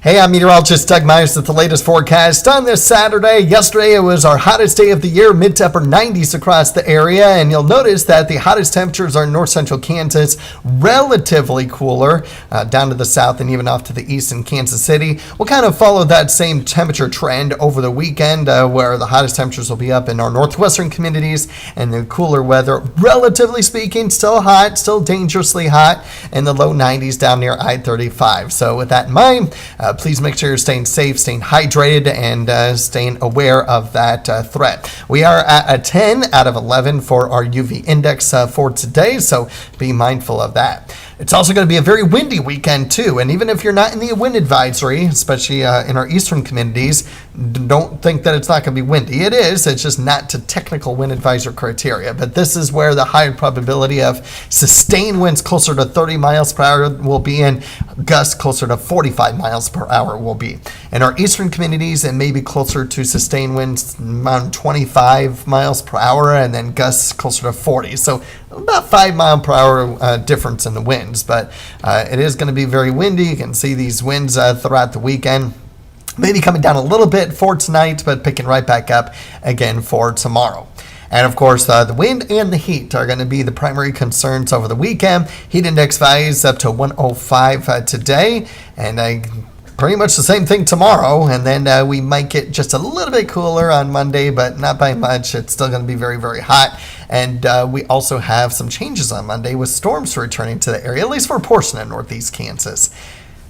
Hey, I'm meteorologist Doug Myers with the latest forecast on this Saturday. Yesterday, it was our hottest day of the year, mid to upper 90s across the area, and you'll notice that the hottest temperatures are in north central Kansas, relatively cooler down to the south and even off to the east in Kansas City. We'll kind of follow that same temperature trend over the weekend, where the hottest temperatures will be up in our northwestern communities, and the cooler weather, relatively speaking, still hot, still dangerously hot, in the low 90s down near I-35. So with that in mind, please make sure you're staying safe, staying hydrated, and staying aware of that threat. We are at a 10 out of 11 for our UV index for today, so be mindful of that. It's also going to be a very windy weekend too, and even if you're not in the wind advisory, especially in our eastern communities, don't think that it's not going to be windy. It is, it's just not to technical wind advisory criteria, but this is where the higher probability of sustained winds closer to 30 miles per hour will be, and gusts closer to 45 miles per hour will be. In our eastern communities, it may be closer to sustained winds around 25 miles per hour, and then gusts closer to 40. So about 5 mile per hour difference in the winds, but it is going to be very windy. You can see these winds throughout the weekend. Maybe coming down a little bit for tonight, but picking right back up again for tomorrow. And of course, the wind and the heat are going to be the primary concerns over the weekend. Heat index values up to 105 today, and pretty much the same thing tomorrow. And then we might get just a little bit cooler on Monday, but not by much. It's still going to be very, very hot. And we also have some changes on Monday with storms returning to the area, at least for a portion of northeast Kansas.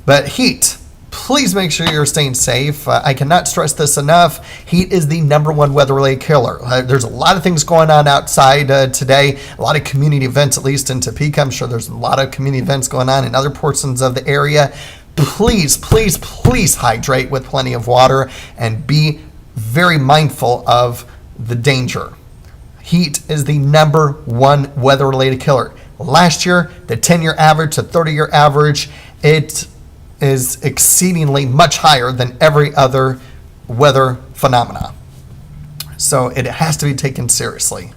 But heat. Please make sure you're staying safe. I cannot stress this enough. Heat is the #1 weather-related killer. There's a lot of things going on outside today, a lot of community events, at least in Topeka. I'm sure there's a lot of community events going on in other portions of the area. Please, please, please hydrate with plenty of water and be very mindful of the danger. Heat is the #1 weather-related killer. Last year, the 10-year average, the 30-year average, it is exceedingly much higher than every other weather phenomena. So it has to be taken seriously.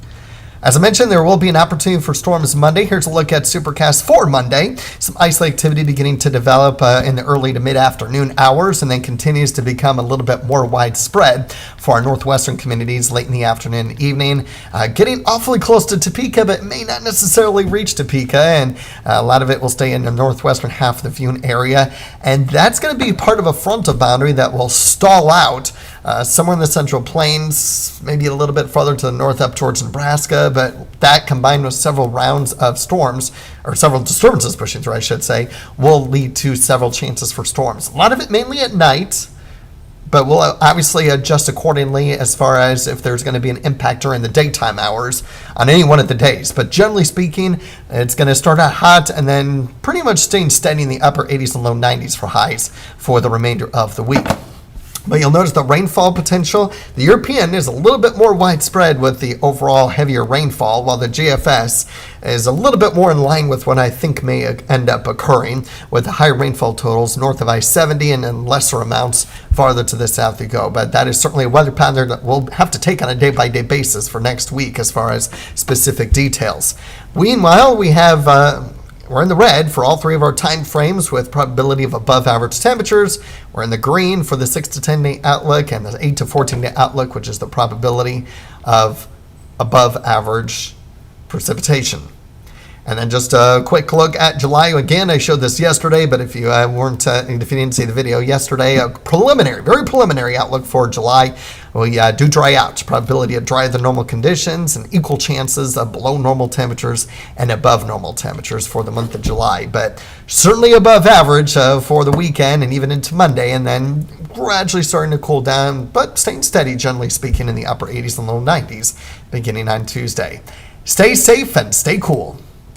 As I mentioned, there will be an opportunity for storms Monday. Here's a look at Supercast for Monday. Some isolated activity beginning to develop in the early to mid-afternoon hours, and then continues to become a little bit more widespread for our northwestern communities late in the afternoon and evening. Getting awfully close to Topeka, but may not necessarily reach Topeka, and a lot of it will stay in the northwestern half of the Fune area. And that's going to be part of a frontal boundary that will stall out somewhere in the Central Plains, maybe a little bit further to the north up towards Nebraska, but that combined with several rounds of storms, or several disturbances pushing through, I should say, will lead to several chances for storms. A lot of it mainly at night, but we'll obviously adjust accordingly as far as if there's going to be an impact during the daytime hours on any one of the days. But generally speaking, it's going to start out hot and then pretty much staying steady in the upper 80s and low 90s for highs for the remainder of the week. But you'll notice the rainfall potential. The European is a little bit more widespread with the overall heavier rainfall, while the GFS is a little bit more in line with what I think may end up occurring, with the higher rainfall totals north of I-70 and in lesser amounts farther to the south you go. But that is certainly a weather pattern that we'll have to take on a day-by-day basis for next week as far as specific details. Meanwhile, we have we're in the red for all three of our time frames with probability of above average temperatures. We're in the green for the 6 to 10 day outlook and the 8 to 14 day outlook, which is the probability of above average precipitation. And then just a quick look at July. Again, I showed this yesterday, but if you if you didn't see the video yesterday, a preliminary, very preliminary outlook for July. We do dry out. Probability of drier than normal conditions and equal chances of below normal temperatures and above normal temperatures for the month of July. But certainly above average for the weekend and even into Monday, and then gradually starting to cool down, but staying steady, generally speaking, in the upper 80s and low 90s beginning on Tuesday. Stay safe and stay cool.